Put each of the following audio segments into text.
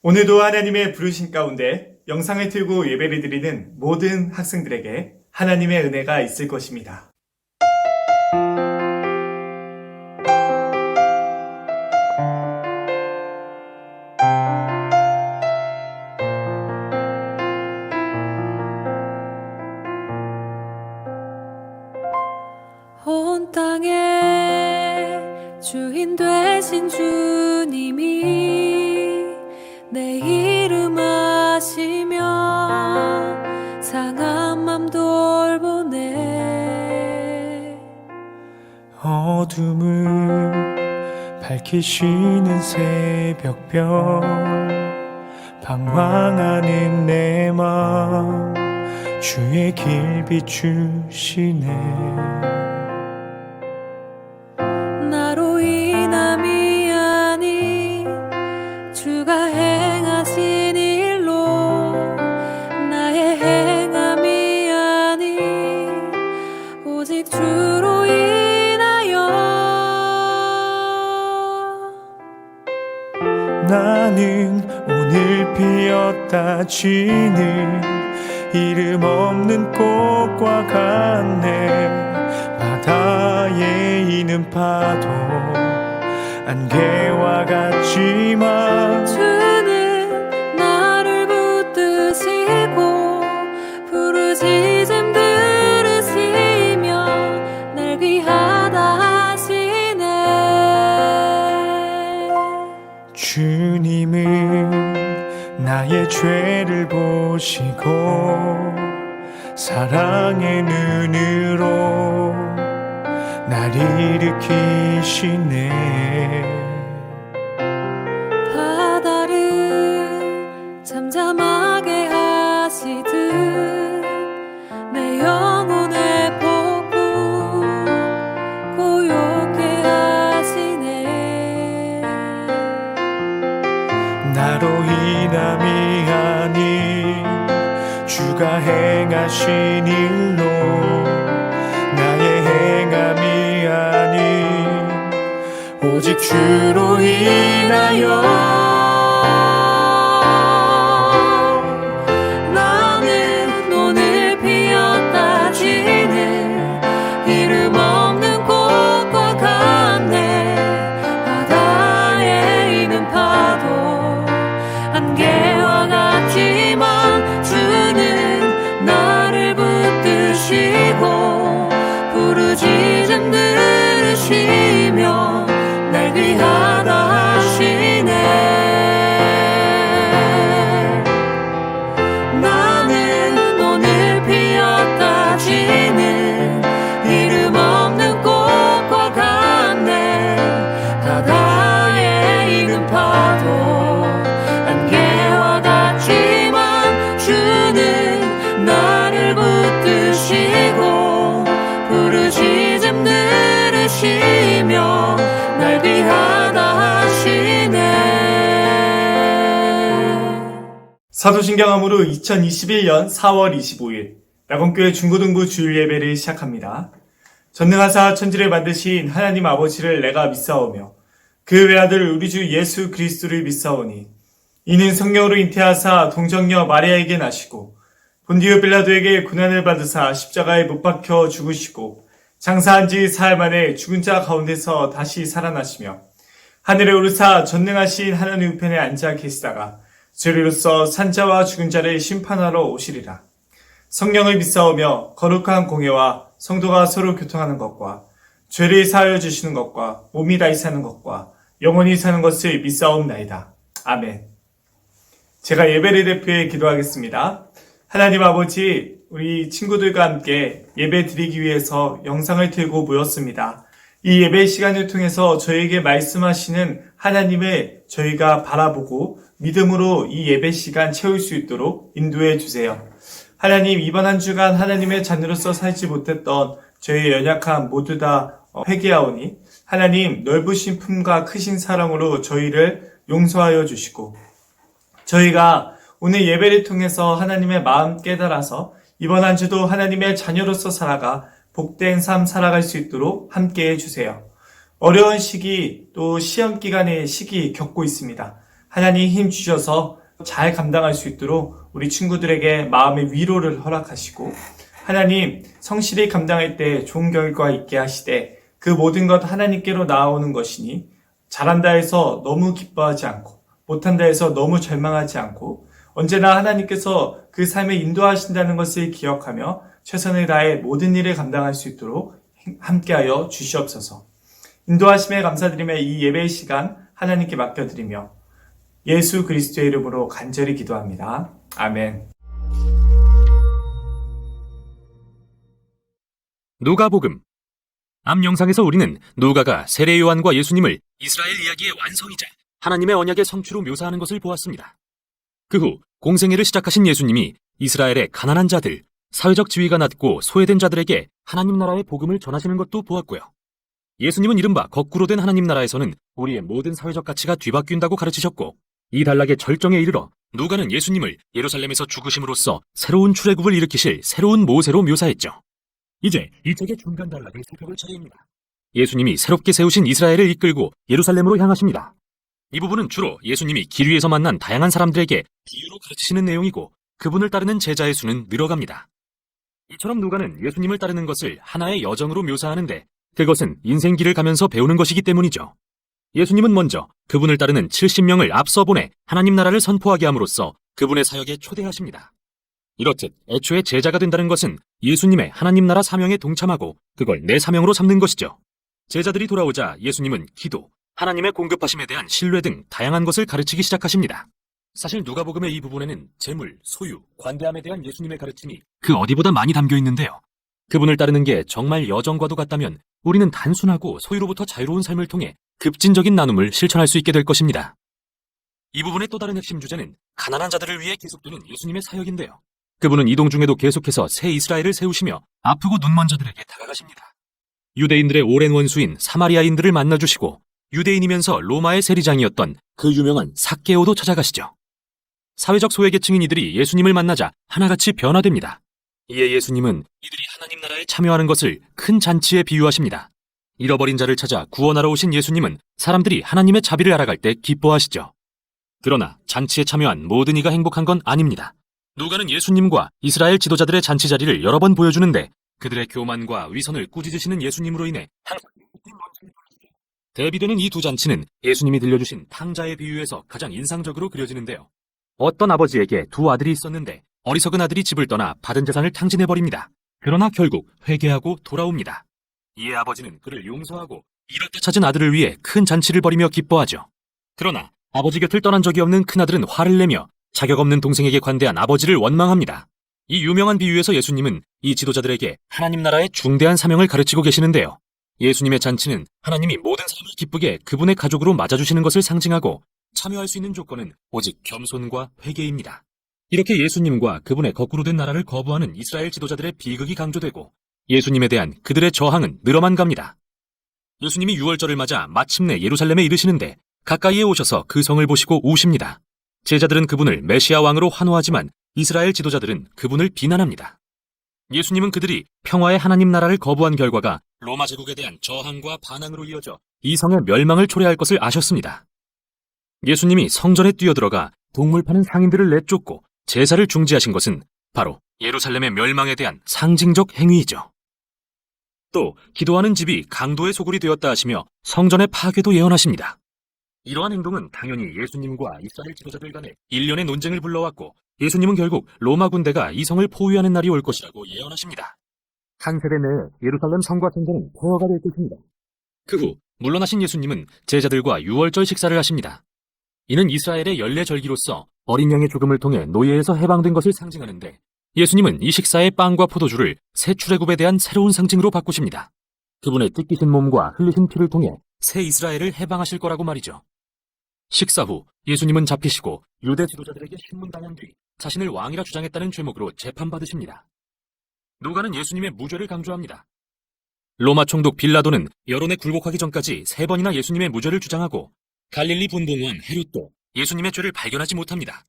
오늘도 하나님의 부르신 가운데 영상을 틀고 예배를 드리는 모든 학생들에게 하나님의 은혜가 있을 것입니다. 온 땅의 주인 되신 주님이 내 이름 아시며 상한 맘 돌보네. 어둠을 밝히시는 새벽별, 방황하는 내 맘 주의 길 비추시네. 나로 인함이 아닌 주가 행하신 일로, 나의 행함이 아닌 오직 주로 인하여 나는 오늘 피었다 지는 이름 없는 꽃과 같네. 바다에 있는 파도 안개와 같지만 주는 나를 붙드시고 부르짖음 들으시며 날 귀하다 하시네. 주님은 나의 죄를 보시고 사랑의 눈으로 날 일으키시네. 바다를 잠잠하게 하시듯 내 영혼의 폭풍 고요케 하시네. 나로 인함이 아닌 주가 행하신 일로, 나의 행함이 아닌 오직 주로 인하여 나는 오늘 피었다 지는 이름 없는 꽃과 같네. 바다에 있는 파도 안개와 같지만 주는 나를 붙드시고 부르짖음 들으시며 날 귀하다 하시네. 나는 오늘 피었다 지는 이름 없는 꽃과 같네. 바다에 있는 파도 안개와 같지만 주는 나를 붙드시고 부르짖음 들으시며 날 귀하다 하시네. 사도신경함으로 2021년 4월 25일 낙원교회 중고등부 주일 예배를 시작합니다. 전능하사 천지를 만드신 하나님 아버지를 내가 믿사오며 그 외아들 우리 주 예수 그리스도를 믿사오니 이는 성령으로 잉태하사 동정녀 마리아에게 나시고 본디오 빌라도에게 고난을 받으사 십자가에 못 박혀 죽으시고 장사한 지 사흘 만에 죽은 자 가운데서 다시 살아나시며 하늘에 오르사 전능하신 하나님 우편에 앉아 계시다가 죄로서 산자와 죽은 자를 심판하러 오시리라. 성령을 믿사오며 거룩한 공예와 성도가 서로 교통하는 것과 죄를 사하여 주시는 것과 몸이 다시 사는 것과 영원히 사는 것을 믿사옵나이다. 아멘. 제가 예배를 대표해 기도하겠습니다. 하나님 아버지, 우리 친구들과 함께 예배 드리기 위해서 영상을 틀고 모였습니다. 이 예배 시간을 통해서 저에게 말씀하시는 하나님을 저희가 바라보고 믿음으로 이 예배 시간 채울 수 있도록 인도해 주세요. 하나님, 이번 한 주간 하나님의 자녀로서 살지 못했던 저희의 연약함 모두 다 회개하오니 하나님 넓으신 품과 크신 사랑으로 저희를 용서하여 주시고 저희가 오늘 예배를 통해서 하나님의 마음 깨달아서 이번 한 주도 하나님의 자녀로서 살아가 복된 삶 살아갈 수 있도록 함께해 주세요. 어려운 시기 또 시험 기간의 시기 겪고 있습니다. 하나님 힘 주셔서 잘 감당할 수 있도록 우리 친구들에게 마음의 위로를 허락하시고 하나님 성실히 감당할 때 좋은 결과 있게 하시되 그 모든 것 하나님께로 나아오는 것이니 잘한다 해서 너무 기뻐하지 않고 못한다 해서 너무 절망하지 않고 언제나 하나님께서 그 삶에 인도하신다는 것을 기억하며 최선을 다해 모든 일을 감당할 수 있도록 함께하여 주시옵소서. 인도하심에 감사드리며 이 예배의 시간 하나님께 맡겨드리며 예수 그리스도의 이름으로 간절히 기도합니다. 아멘. 누가복음. 앞 영상에서 우리는 누가가 세례 요한과 예수님을 이스라엘 이야기의 완성이자 하나님의 언약의 성취로 묘사하는 것을 보았습니다. 그 후 공생애를 시작하신 예수님이 이스라엘의 가난한 자들, 사회적 지위가 낮고 소외된 자들에게 하나님 나라의 복음을 전하시는 것도 보았고요. 예수님은 이른바 거꾸로 된 하나님 나라에서는 우리의 모든 사회적 가치가 뒤바뀐다고 가르치셨고 이 단락의 절정에 이르러 누가는 예수님을 예루살렘에서 죽으심으로써 새로운 출애굽을 일으키실 새로운 모세로 묘사했죠. 이제 이 책의 중간 단락을 살펴볼 차례입니다. 예수님이 새롭게 세우신 이스라엘을 이끌고 예루살렘으로 향하십니다. 이 부분은 주로 예수님이 길 위에서 만난 다양한 사람들에게 비유로 가르치시는 내용이고 그분을 따르는 제자의 수는 늘어갑니다. 이처럼 누가는 예수님을 따르는 것을 하나의 여정으로 묘사하는데 그것은 인생길을 가면서 배우는 것이기 때문이죠. 예수님은 먼저 그분을 따르는 70명을 앞서 보내 하나님 나라를 선포하게 함으로써 그분의 사역에 초대하십니다. 이렇듯 애초에 제자가 된다는 것은 예수님의 하나님 나라 사명에 동참하고 그걸 내 사명으로 삼는 것이죠. 제자들이 돌아오자 예수님은 기도, 하나님의 공급하심에 대한 신뢰 등 다양한 것을 가르치기 시작하십니다. 사실 누가복음의 이 부분에는 재물, 소유, 관대함에 대한 예수님의 가르침이 그 어디보다 많이 담겨 있는데요. 그분을 따르는 게 정말 여정과도 같다면 우리는 단순하고 소유로부터 자유로운 삶을 통해 급진적인 나눔을 실천할 수 있게 될 것입니다. 이 부분의 또 다른 핵심 주제는 가난한 자들을 위해 계속되는 예수님의 사역인데요. 그분은 이동 중에도 계속해서 새 이스라엘을 세우시며 아프고 눈먼 자들에게 다가가십니다. 유대인들의 오랜 원수인 사마리아인들을 만나주시고 유대인이면서 로마의 세리장이었던 그 유명한 삭개오도 찾아가시죠. 사회적 소외계층인 이들이 예수님을 만나자 하나같이 변화됩니다. 이에 예수님은 이들이 하나님 나라에 참여하는 것을 큰 잔치에 비유하십니다. 잃어버린 자를 찾아 구원하러 오신 예수님은 사람들이 하나님의 자비를 알아갈 때 기뻐하시죠. 그러나 잔치에 참여한 모든 이가 행복한 건 아닙니다. 누가는 예수님과 이스라엘 지도자들의 잔치 자리를 여러 번 보여주는데 그들의 교만과 위선을 꾸짖으시는 예수님으로 인해 항상 대비되는 이 두 잔치는 예수님이 들려주신 탕자의 비유에서 가장 인상적으로 그려지는데요. 어떤 아버지에게 두 아들이 있었는데 어리석은 아들이 집을 떠나 받은 재산을 탕진해버립니다. 그러나 결국 회개하고 돌아옵니다. 이에 아버지는 그를 용서하고 잃었다 찾은 아들을 위해 큰 잔치를 벌이며 기뻐하죠. 그러나 아버지 곁을 떠난 적이 없는 큰아들은 화를 내며 자격 없는 동생에게 관대한 아버지를 원망합니다. 이 유명한 비유에서 예수님은 이 지도자들에게 하나님 나라의 중대한 사명을 가르치고 계시는데요. 예수님의 잔치는 하나님이 모든 사람을 기쁘게 그분의 가족으로 맞아주시는 것을 상징하고 참여할 수 있는 조건은 오직 겸손과 회개입니다. 이렇게 예수님과 그분의 거꾸로 된 나라를 거부하는 이스라엘 지도자들의 비극이 강조되고 예수님에 대한 그들의 저항은 늘어만 갑니다. 예수님이 유월절을 맞아 마침내 예루살렘에 이르시는데 가까이에 오셔서 그 성을 보시고 우십니다. 제자들은 그분을 메시아 왕으로 환호하지만 이스라엘 지도자들은 그분을 비난합니다. 예수님은 그들이 평화의 하나님 나라를 거부한 결과가 로마 제국에 대한 저항과 반항으로 이어져 이 성의 멸망을 초래할 것을 아셨습니다. 예수님이 성전에 뛰어들어가 동물 파는 상인들을 내쫓고 제사를 중지하신 것은 바로 예루살렘의 멸망에 대한 상징적 행위이죠. 또 기도하는 집이 강도의 소굴이 되었다 하시며 성전의 파괴도 예언하십니다. 이러한 행동은 당연히 예수님과 이스라엘 지도자들 간의 일련의 논쟁을 불러왔고 예수님은 결국 로마 군대가 이 성을 포위하는 날이 올 것이라고 예언하십니다. 한 세대 내에 예루살렘 성과 성전은 폐허가 될 것입니다. 그 후 물러나신 예수님은 제자들과 유월절 식사를 하십니다. 이는 이스라엘의 연례절기로서 어린 양의 죽음을 통해 노예에서 해방된 것을 상징하는데 예수님은 이 식사의 빵과 포도주를 새 출애굽에 대한 새로운 상징으로 바꾸십니다. 그분의 찢기신 몸과 흘리신 피를 통해 새 이스라엘을 해방하실 거라고 말이죠. 식사 후 예수님은 잡히시고 유대 지도자들에게 신문당한 뒤 자신을 왕이라 주장했다는 죄목으로 재판받으십니다. 누가는 예수님의 무죄를 강조합니다. 로마 총독 빌라도는 여론에 굴복하기 전까지 3번이나 예수님의 무죄를 주장하고 갈릴리 분봉왕 헤롯도 예수님의 죄를 발견하지 못합니다.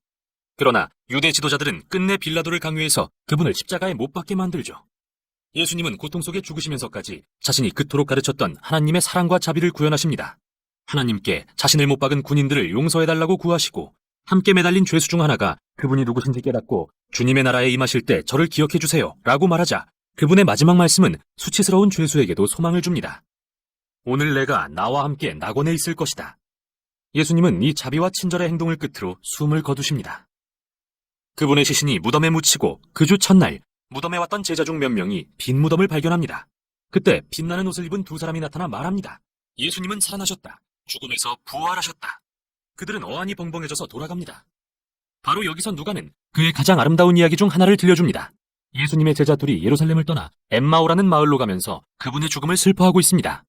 그러나 유대 지도자들은 끝내 빌라도를 강요해서 그분을 십자가에 못 박게 만들죠. 예수님은 고통 속에 죽으시면서까지 자신이 그토록 가르쳤던 하나님의 사랑과 자비를 구현하십니다. 하나님께 자신을 못 박은 군인들을 용서해달라고 구하시고 함께 매달린 죄수 중 하나가 그분이 누구신지 깨닫고 주님의 나라에 임하실 때 저를 기억해 주세요 라고 말하자 그분의 마지막 말씀은 수치스러운 죄수에게도 소망을 줍니다. 오늘 내가 나와 함께 낙원에 있을 것이다. 예수님은 이 자비와 친절의 행동을 끝으로 숨을 거두십니다. 그분의 시신이 무덤에 묻히고 그 주 첫날 무덤에 왔던 제자 중 몇 명이 빈 무덤을 발견합니다. 그때 빛나는 옷을 입은 두 사람이 나타나 말합니다. 예수님은 살아나셨다. 죽음에서 부활하셨다. 그들은 어안이 벙벙해져서 돌아갑니다. 바로 여기서 누가는 그의 가장 아름다운 이야기 중 하나를 들려줍니다. 예수님의 제자 둘이 예루살렘을 떠나 엠마오라는 마을로 가면서 그분의 죽음을 슬퍼하고 있습니다.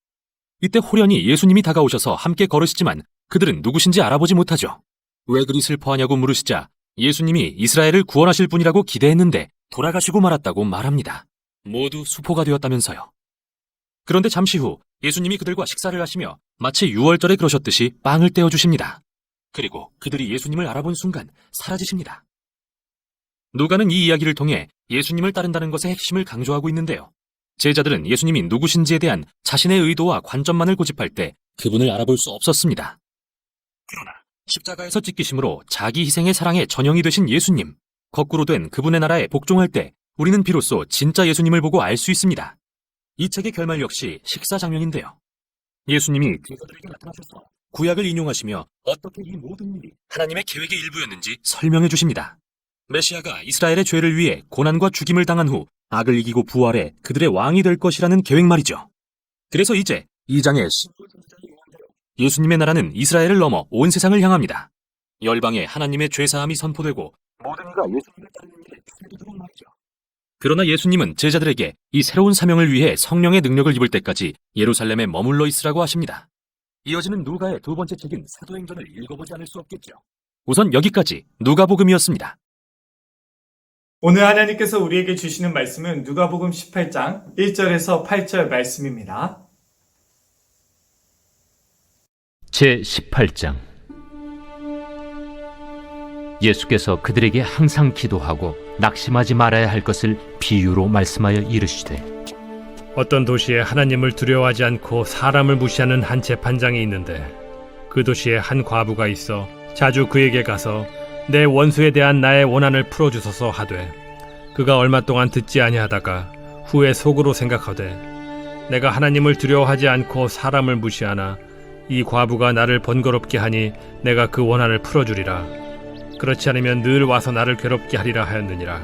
이때 호련히 예수님이 다가오셔서 함께 걸으시지만 그들은 누구신지 알아보지 못하죠. 왜 그리 슬퍼하냐고 물으시자 예수님이 이스라엘을 구원하실 분이라고 기대했는데 돌아가시고 말았다고 말합니다. 모두 수포가 되었다면서요. 그런데 잠시 후 예수님이 그들과 식사를 하시며 마치 유월절에 그러셨듯이 빵을 떼어주십니다. 그리고 그들이 예수님을 알아본 순간 사라지십니다. 누가는 이 이야기를 통해 예수님을 따른다는 것의 핵심을 강조하고 있는데요. 제자들은 예수님이 누구신지에 대한 자신의 의도와 관점만을 고집할 때 그분을 알아볼 수 없었습니다. 그러나 십자가에서 찢기심으로 자기 희생의 사랑의 전형이 되신 예수님, 거꾸로 된 그분의 나라에 복종할 때 우리는 비로소 진짜 예수님을 보고 알 수 있습니다. 이 책의 결말 역시 식사 장면인데요. 예수님이 제자들에게 나타나셔서 구약을 인용하시며 어떻게 이 모든 일이 하나님의 계획의 일부였는지 설명해 주십니다. 메시아가 이스라엘의 죄를 위해 고난과 죽임을 당한 후 악을 이기고 부활해 그들의 왕이 될 것이라는 계획 말이죠. 그래서 이제 2장의 예수님의 나라는 이스라엘을 넘어 온 세상을 향합니다. 열방에 하나님의 죄사함이 선포되고 모든 이가 예수님을 따르는 일에 주도되도록 말이죠. 그러나 예수님은 제자들에게 이 새로운 사명을 위해 성령의 능력을 입을 때까지 예루살렘에 머물러 있으라고 하십니다. 이어지는 누가의 두 번째 책인 사도행전을 읽어보지 않을 수 없겠죠. 우선 여기까지 누가복음이었습니다. 오늘 하나님께서 우리에게 주시는 말씀은 누가복음 18장 1절에서 8절 말씀입니다. 제18장 예수께서 그들에게 항상 기도하고 낙심하지 말아야 할 것을 비유로 말씀하여 이르시되 어떤 도시에 하나님을 두려워하지 않고 사람을 무시하는 한 재판장이 있는데 그 도시에 한 과부가 있어 자주 그에게 가서 내 원수에 대한 나의 원한을 풀어주소서 하되 그가 얼마 동안 듣지 아니하다가 후에 속으로 생각하되 내가 하나님을 두려워하지 않고 사람을 무시하나 이 과부가 나를 번거롭게 하니 내가 그 원한을 풀어주리라. 그렇지 않으면 늘 와서 나를 괴롭게 하리라 하였느니라.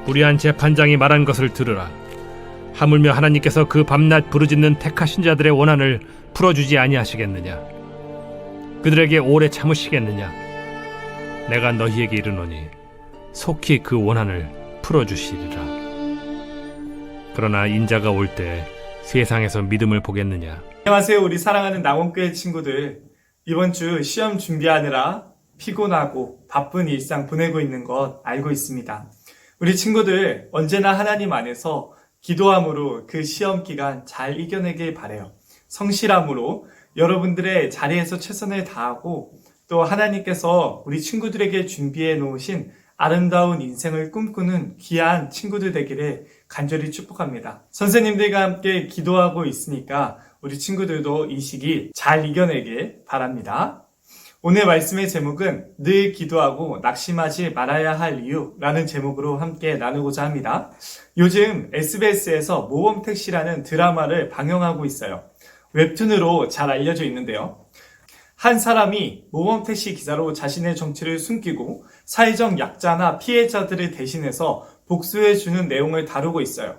우리 한 재판장이 말한 것을 들으라. 하물며 하나님께서 그 밤낮 부르짖는 택하신 자들의 원한을 풀어주지 아니하시겠느냐? 그들에게 오래 참으시겠느냐? 내가 너희에게 이르노니 속히 그 원한을 풀어주시리라. 그러나 인자가 올 때 세상에서 믿음을 보겠느냐? 안녕하세요, 우리 사랑하는 낙원교회 친구들. 이번 주 시험 준비하느라 피곤하고 바쁜 일상 보내고 있는 것 알고 있습니다. 우리 친구들 언제나 하나님 안에서 기도함으로 그 시험 기간 잘 이겨내길 바라요. 성실함으로 여러분들의 자리에서 최선을 다하고 또 하나님께서 우리 친구들에게 준비해 놓으신 아름다운 인생을 꿈꾸는 귀한 친구들 되기를 간절히 축복합니다. 선생님들과 함께 기도하고 있으니까 우리 친구들도 이 시기 잘 이겨내길 바랍니다. 오늘 말씀의 제목은 늘 기도하고 낙심하지 말아야 할 이유라는 제목으로 함께 나누고자 합니다. 요즘 SBS에서 모범택시라는 드라마를 방영하고 있어요. 웹툰으로 잘 알려져 있는데요. 한 사람이 모범택시 기사로 자신의 정체를 숨기고 사회적 약자나 피해자들을 대신해서 복수해주는 내용을 다루고 있어요.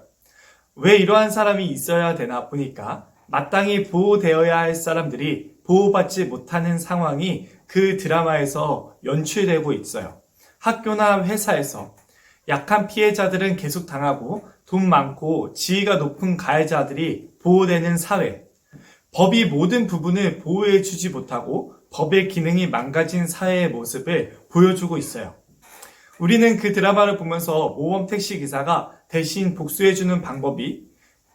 왜 이러한 사람이 있어야 되나 보니까 마땅히 보호되어야 할 사람들이 보호받지 못하는 상황이 그 드라마에서 연출되고 있어요. 학교나 회사에서 약한 피해자들은 계속 당하고 돈 많고 지위가 높은 가해자들이 보호되는 사회, 법이 모든 부분을 보호해주지 못하고 법의 기능이 망가진 사회의 모습을 보여주고 있어요. 우리는 그 드라마를 보면서 모범 택시 기사가 대신 복수해주는 방법이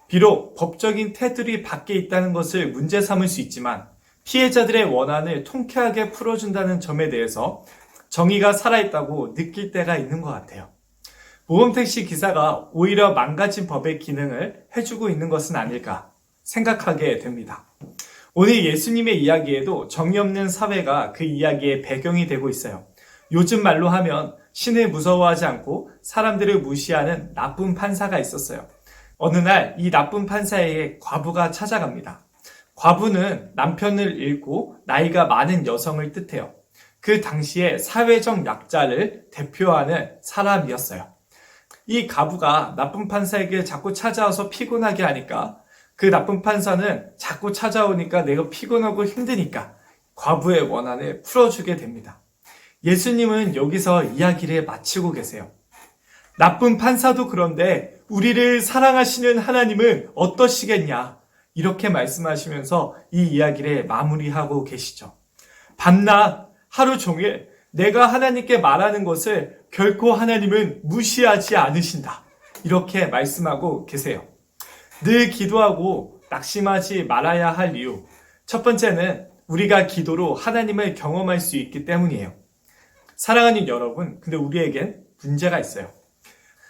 비록 법적인 테두리 밖에 있다는 것을 문제 삼을 수 있지만 피해자들의 원한을 통쾌하게 풀어준다는 점에 대해서 정의가 살아있다고 느낄 때가 있는 것 같아요. 모범택시 기사가 오히려 망가진 법의 기능을 해주고 있는 것은 아닐까 생각하게 됩니다. 오늘 예수님의 이야기에도 정이 없는 사회가 그 이야기의 배경이 되고 있어요. 요즘 말로 하면 신을 무서워하지 않고 사람들을 무시하는 나쁜 판사가 있었어요. 어느 날 이 나쁜 판사에게 과부가 찾아갑니다. 과부는 남편을 잃고 나이가 많은 여성을 뜻해요. 그 당시에 사회적 약자를 대표하는 사람이었어요. 이 과부가 나쁜 판사에게 자꾸 찾아와서 피곤하게 하니까 그 나쁜 판사는 자꾸 찾아오니까 내가 피곤하고 힘드니까 과부의 원한을 풀어주게 됩니다. 예수님은 여기서 이야기를 마치고 계세요. 나쁜 판사도 그런데 우리를 사랑하시는 하나님은 어떠시겠냐? 이렇게 말씀하시면서 이 이야기를 마무리하고 계시죠. 밤낮 하루 종일 내가 하나님께 말하는 것을 결코 하나님은 무시하지 않으신다. 이렇게 말씀하고 계세요. 늘 기도하고 낙심하지 말아야 할 이유. 첫 번째는 우리가 기도로 하나님을 경험할 수 있기 때문이에요. 사랑하는 여러분, 근데 우리에겐 문제가 있어요.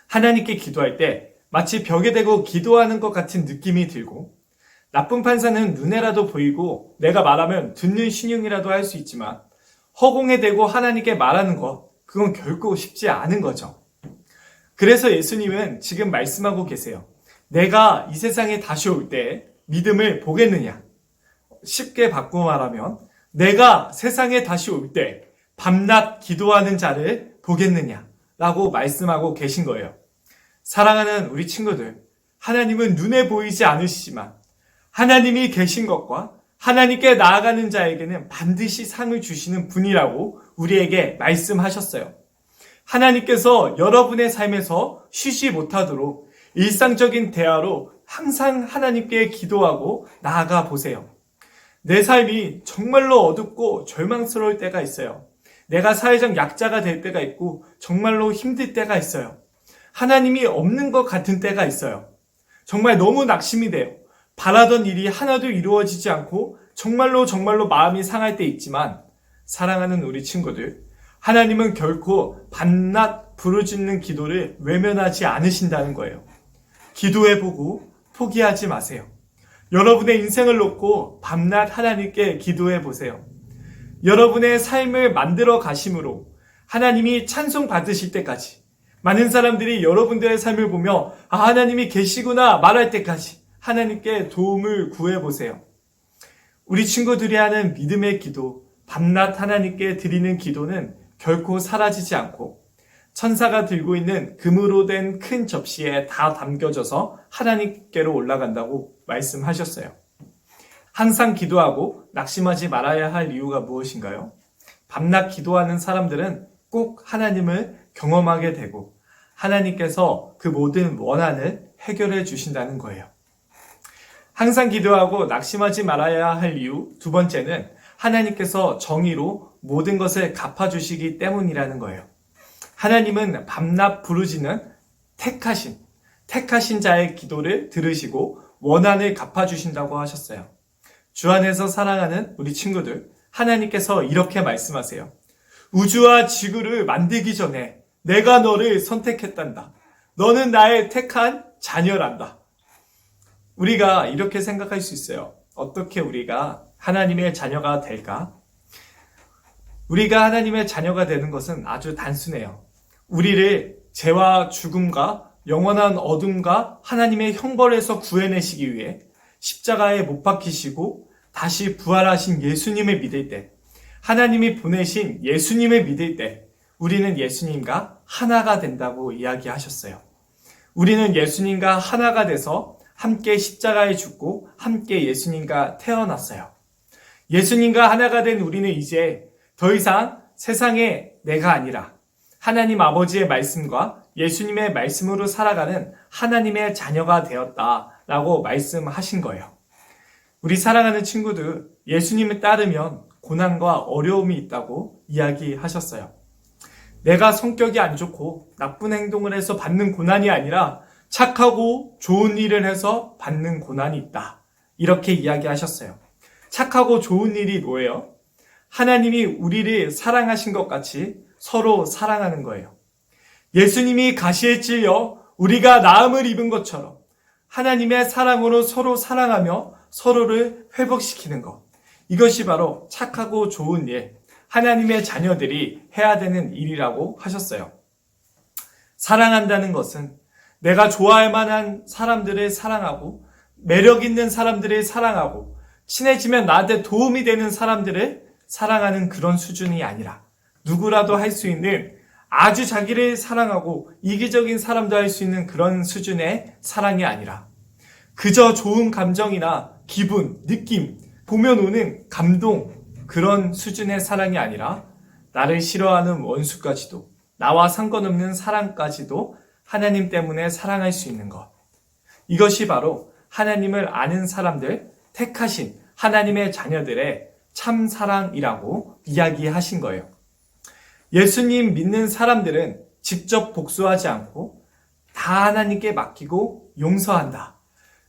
하나님께 기도할 때 마치 벽에 대고 기도하는 것 같은 느낌이 들고, 나쁜 판사는 눈에라도 보이고 내가 말하면 듣는 신용이라도 할 수 있지만 허공에 대고 하나님께 말하는 것, 그건 결코 쉽지 않은 거죠. 그래서 예수님은 지금 말씀하고 계세요. 내가 이 세상에 다시 올 때 믿음을 보겠느냐? 쉽게 바꾸어 말하면 내가 세상에 다시 올 때 밤낮 기도하는 자를 보겠느냐? 라고 말씀하고 계신 거예요. 사랑하는 우리 친구들, 하나님은 눈에 보이지 않으시지만 하나님이 계신 것과 하나님께 나아가는 자에게는 반드시 상을 주시는 분이라고 우리에게 말씀하셨어요. 하나님께서 여러분의 삶에서 쉬지 못하도록 일상적인 대화로 항상 하나님께 기도하고 나아가 보세요. 내 삶이 정말로 어둡고 절망스러울 때가 있어요. 내가 사회적 약자가 될 때가 있고 정말로 힘들 때가 있어요. 하나님이 없는 것 같은 때가 있어요. 정말 너무 낙심이 돼요. 바라던 일이 하나도 이루어지지 않고 정말로 마음이 상할 때 있지만, 사랑하는 우리 친구들, 하나님은 결코 밤낮 부르짖는 기도를 외면하지 않으신다는 거예요. 기도해보고 포기하지 마세요. 여러분의 인생을 놓고 밤낮 하나님께 기도해 보세요. 여러분의 삶을 만들어 가심으로 하나님이 찬송 받으실 때까지, 많은 사람들이 여러분들의 삶을 보며 하나님이 계시구나 말할 때까지 하나님께 도움을 구해보세요. 우리 친구들이 하는 믿음의 기도, 밤낮 하나님께 드리는 기도는 결코 사라지지 않고 천사가 들고 있는 금으로 된 큰 접시에 다 담겨져서 하나님께로 올라간다고 말씀하셨어요. 항상 기도하고 낙심하지 말아야 할 이유가 무엇인가요? 밤낮 기도하는 사람들은 꼭 하나님을 경험하게 되고 하나님께서 그 모든 원한을 해결해 주신다는 거예요. 항상 기도하고 낙심하지 말아야 할 이유 두 번째는 하나님께서 정의로 모든 것을 갚아주시기 때문이라는 거예요. 하나님은 밤낮 부르짖는 택하신 자의 기도를 들으시고 원한을 갚아주신다고 하셨어요. 주 안에서 사랑하는 우리 친구들, 하나님께서 이렇게 말씀하세요. 우주와 지구를 만들기 전에 내가 너를 선택했단다. 너는 나의 택한 자녀란다. 우리가 이렇게 생각할 수 있어요. 어떻게 우리가 하나님의 자녀가 될까? 우리가 하나님의 자녀가 되는 것은 아주 단순해요. 우리를 죄와 죽음과 영원한 어둠과 하나님의 형벌에서 구해내시기 위해 십자가에 못 박히시고 다시 부활하신 예수님을 믿을 때, 하나님이 보내신 예수님을 믿을 때 우리는 예수님과 하나가 된다고 이야기하셨어요. 우리는 예수님과 하나가 돼서 함께 십자가에 죽고 함께 예수님과 태어났어요. 예수님과 하나가 된 우리는 이제 더 이상 세상의 내가 아니라 하나님 아버지의 말씀과 예수님의 말씀으로 살아가는 하나님의 자녀가 되었다라고 말씀하신 거예요. 우리 사랑하는 친구들, 예수님을 따르면 고난과 어려움이 있다고 이야기하셨어요. 내가 성격이 안 좋고 나쁜 행동을 해서 받는 고난이 아니라 착하고 좋은 일을 해서 받는 고난이 있다. 이렇게 이야기하셨어요. 착하고 좋은 일이 뭐예요? 하나님이 우리를 사랑하신 것 같이 서로 사랑하는 거예요. 예수님이 가시에 찔려 우리가 나음을 입은 것처럼 하나님의 사랑으로 서로 사랑하며 서로를 회복시키는 것. 이것이 바로 착하고 좋은 일, 하나님의 자녀들이 해야 되는 일이라고 하셨어요. 사랑한다는 것은 내가 좋아할 만한 사람들을 사랑하고 매력 있는 사람들을 사랑하고 친해지면 나한테 도움이 되는 사람들을 사랑하는 그런 수준이 아니라 누구라도 할 수 있는 아주 자기를 사랑하고 이기적인 사람도 할 수 있는 그런 수준의 사랑이 아니라 그저 좋은 감정이나 기분, 느낌, 보면 오는 감동 그런 수준의 사랑이 아니라 나를 싫어하는 원수까지도 나와 상관없는 사람까지도 하나님 때문에 사랑할 수 있는 것. 이것이 바로 하나님을 아는 사람들, 택하신 하나님의 자녀들의 참 사랑이라고 이야기하신 거예요. 예수님 믿는 사람들은 직접 복수하지 않고 다 하나님께 맡기고 용서한다.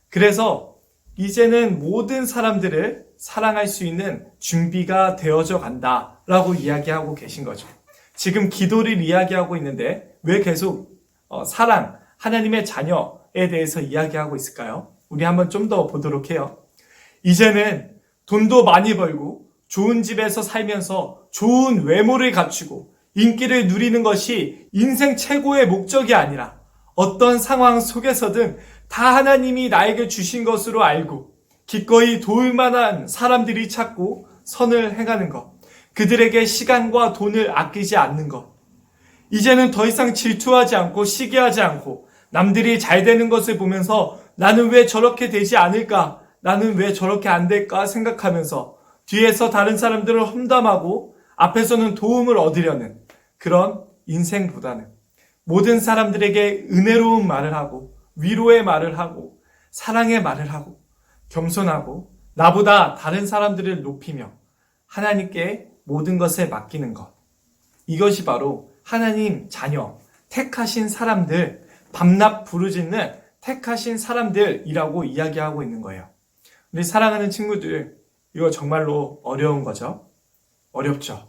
그래서 이제는 모든 사람들을 사랑할 수 있는 준비가 되어져 간다라고 이야기하고 계신 거죠. 지금 기도를 이야기하고 있는데 왜 계속 사랑, 하나님의 자녀에 대해서 이야기하고 있을까요? 우리 한번 좀 더 보도록 해요. 이제는 돈도 많이 벌고 좋은 집에서 살면서 좋은 외모를 갖추고 인기를 누리는 것이 인생 최고의 목적이 아니라 어떤 상황 속에서든 다 하나님이 나에게 주신 것으로 알고 기꺼이 도울 만한 사람들이 찾고 선을 행하는 것. 그들에게 시간과 돈을 아끼지 않는 것. 이제는 더 이상 질투하지 않고 시기하지 않고 남들이 잘 되는 것을 보면서 나는 왜 저렇게 되지 않을까? 나는 왜 저렇게 안 될까? 생각하면서 뒤에서 다른 사람들을 험담하고 앞에서는 도움을 얻으려는 그런 인생보다는 모든 사람들에게 은혜로운 말을 하고 위로의 말을 하고 사랑의 말을 하고 겸손하고 나보다 다른 사람들을 높이며 하나님께 모든 것을 맡기는 것. 이것이 바로 하나님 자녀, 택하신 사람들, 밤낮 부르짖는 택하신 사람들이라고 이야기하고 있는 거예요. 우리 사랑하는 친구들, 이거 정말로 어려운 거죠? 어렵죠.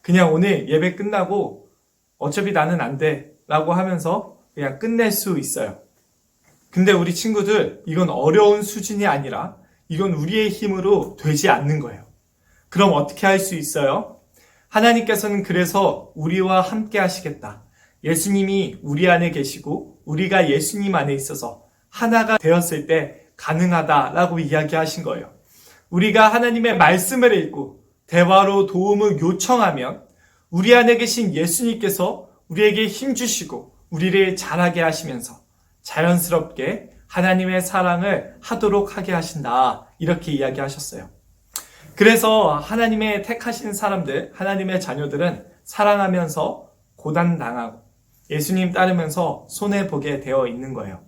그냥 오늘 예배 끝나고 어차피 나는 안 돼 라고 하면서 그냥 끝낼 수 있어요. 근데 우리 친구들, 이건 어려운 수준이 아니라 이건 우리의 힘으로 되지 않는 거예요. 그럼 어떻게 할 수 있어요? 하나님께서는 그래서 우리와 함께 하시겠다. 예수님이 우리 안에 계시고 우리가 예수님 안에 있어서 하나가 되었을 때 가능하다라고 이야기하신 거예요. 우리가 하나님의 말씀을 읽고 대화로 도움을 요청하면 우리 안에 계신 예수님께서 우리에게 힘 주시고 우리를 잘하게 하시면서 자연스럽게 하나님의 사랑을 하도록 하게 하신다. 이렇게 이야기하셨어요. 그래서 하나님의 택하신 사람들, 하나님의 자녀들은 사랑하면서 고난당하고 예수님 따르면서 손해보게 되어 있는 거예요.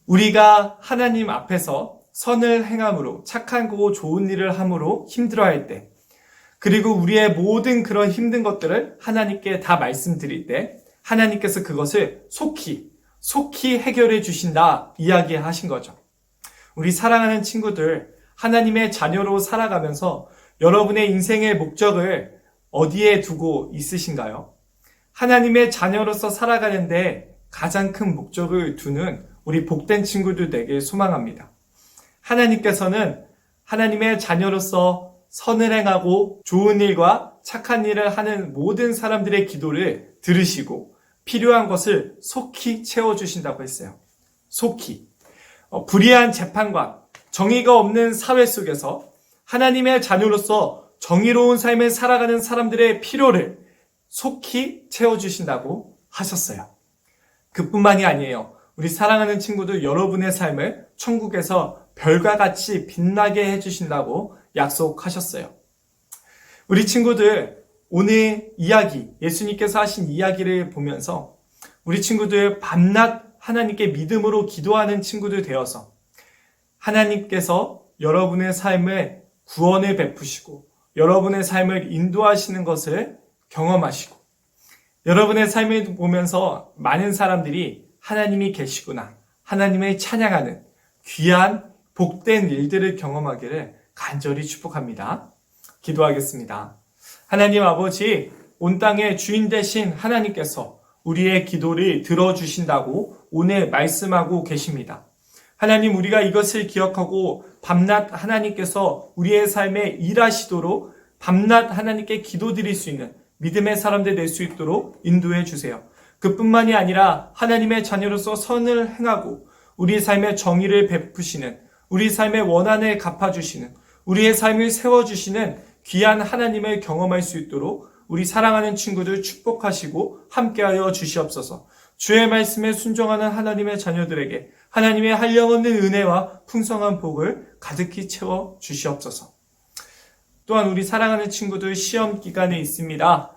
우리가 하나님 앞에서 선을 행함으로 착하고 좋은 일을 함으로 힘들어할 때 그리고 우리의 모든 그런 힘든 것들을 하나님께 다 말씀드릴 때 하나님께서 그것을 속히 해결해 주신다 이야기하신 거죠. 우리 사랑하는 친구들, 하나님의 자녀로 살아가면서 여러분의 인생의 목적을 어디에 두고 있으신가요? 하나님의 자녀로서 살아가는데 가장 큰 목적을 두는 우리 복된 친구들 되길 소망합니다. 하나님께서는 하나님의 자녀로서 선을 행하고 좋은 일과 착한 일을 하는 모든 사람들의 기도를 들으시고 필요한 것을 속히 채워주신다고 했어요. 속히. 불의한 재판관, 정의가 없는 사회 속에서 하나님의 자녀로서 정의로운 삶을 살아가는 사람들의 필요를 속히 채워주신다고 하셨어요. 그뿐만이 아니에요. 우리 사랑하는 친구들 여러분의 삶을 천국에서 별과 같이 빛나게 해주신다고 약속하셨어요. 우리 친구들 오늘 이야기, 예수님께서 하신 이야기를 보면서 우리 친구들 밤낮 하나님께 믿음으로 기도하는 친구들 되어서 하나님께서 여러분의 삶에 구원을 베푸시고 여러분의 삶을 인도하시는 것을 경험하시고 여러분의 삶을 보면서 많은 사람들이 하나님이 계시구나, 하나님을 찬양하는 귀한 복된 일들을 경험하기를 간절히 축복합니다. 기도하겠습니다. 하나님 아버지, 온 땅의 주인 되신 하나님께서 우리의 기도를 들어주신다고 오늘 말씀하고 계십니다. 하나님, 우리가 이것을 기억하고 밤낮 하나님께서 우리의 삶에 일하시도록 밤낮 하나님께 기도드릴 수 있는 믿음의 사람들 될 수 있도록 인도해 주세요. 그뿐만이 아니라 하나님의 자녀로서 선을 행하고 우리 삶의 정의를 베푸시는, 우리 삶의 원한을 갚아주시는, 우리의 삶을 세워주시는 귀한 하나님을 경험할 수 있도록 우리 사랑하는 친구들 축복하시고 함께하여 주시옵소서. 주의 말씀에 순종하는 하나님의 자녀들에게 하나님의 한량없는 은혜와 풍성한 복을 가득히 채워 주시옵소서. 또한 우리 사랑하는 친구들 시험 기간에 있습니다.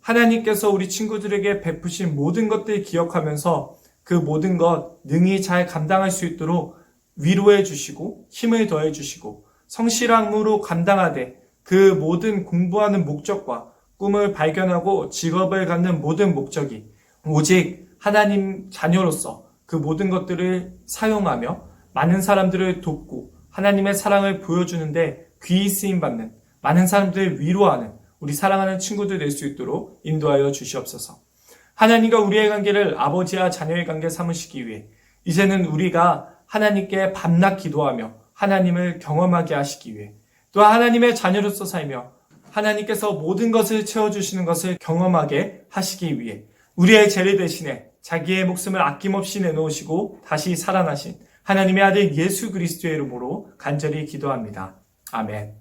하나님께서 우리 친구들에게 베푸신 모든 것들 기억하면서 그 모든 것 능히 잘 감당할 수 있도록 위로해 주시고 힘을 더해 주시고 성실함으로 감당하되 그 모든 공부하는 목적과 꿈을 발견하고 직업을 갖는 모든 목적이 오직 하나님 자녀로서 그 모든 것들을 사용하며 많은 사람들을 돕고 하나님의 사랑을 보여주는데 귀히 쓰임받는, 많은 사람들을 위로하는 우리 사랑하는 친구들 될 수 있도록 인도하여 주시옵소서. 하나님과 우리의 관계를 아버지와 자녀의 관계 삼으시기 위해 이제는 우리가 하나님께 밤낮 기도하며 하나님을 경험하게 하시기 위해, 또 하나님의 자녀로서 살며 하나님께서 모든 것을 채워주시는 것을 경험하게 하시기 위해 우리의 죄를 대신해 자기의 목숨을 아낌없이 내놓으시고 다시 살아나신 하나님의 아들 예수 그리스도의 이름으로 간절히 기도합니다. 아멘.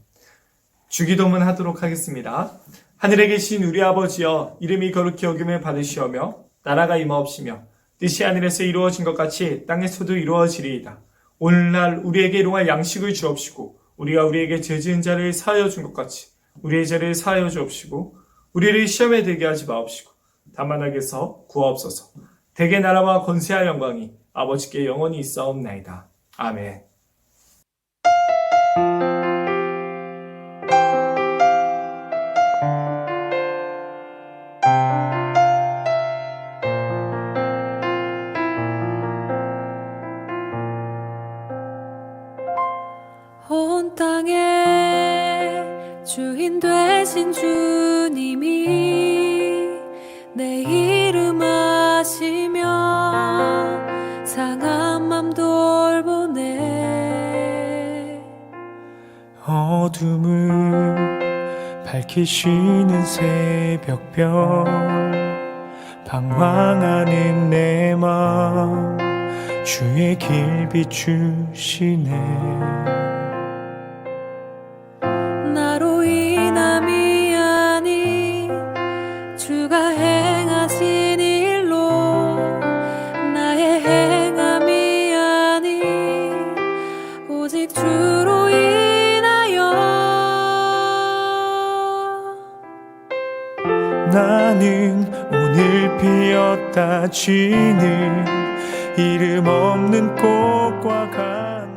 주기도문 하도록 하겠습니다. 하늘에 계신 우리 아버지여, 이름이 거룩히 여김을 받으시오며 나라가 임하옵시며 뜻이 하늘에서 이루어진 것 같이 땅에서도 이루어지리이다. 오늘날 우리에게 일용할 양식을 주옵시고 우리가 우리에게 죄 지은 자를 사하여 준 것 같이 우리의 죄를 사하여 주옵시고 우리를 시험에 들게 하지 마옵시고 다만 악에서 구하옵소서. 대개 나라와 권세와 영광이 아버지께 영원히 있사옵나이다. 아멘. 온 땅의 주인 되신 주님이 내 이름 아시며 상한 맘 돌보네. 어둠을 밝히시는 새벽별, 방황하는 내 맘 주의 길 비추시네. 나로 인함이 아닌 주가 행하신 일로 나의 행함이 아닌 오직 주로 인하여 나는 오늘 피었다 지는 이름 없는 꽃과 같네.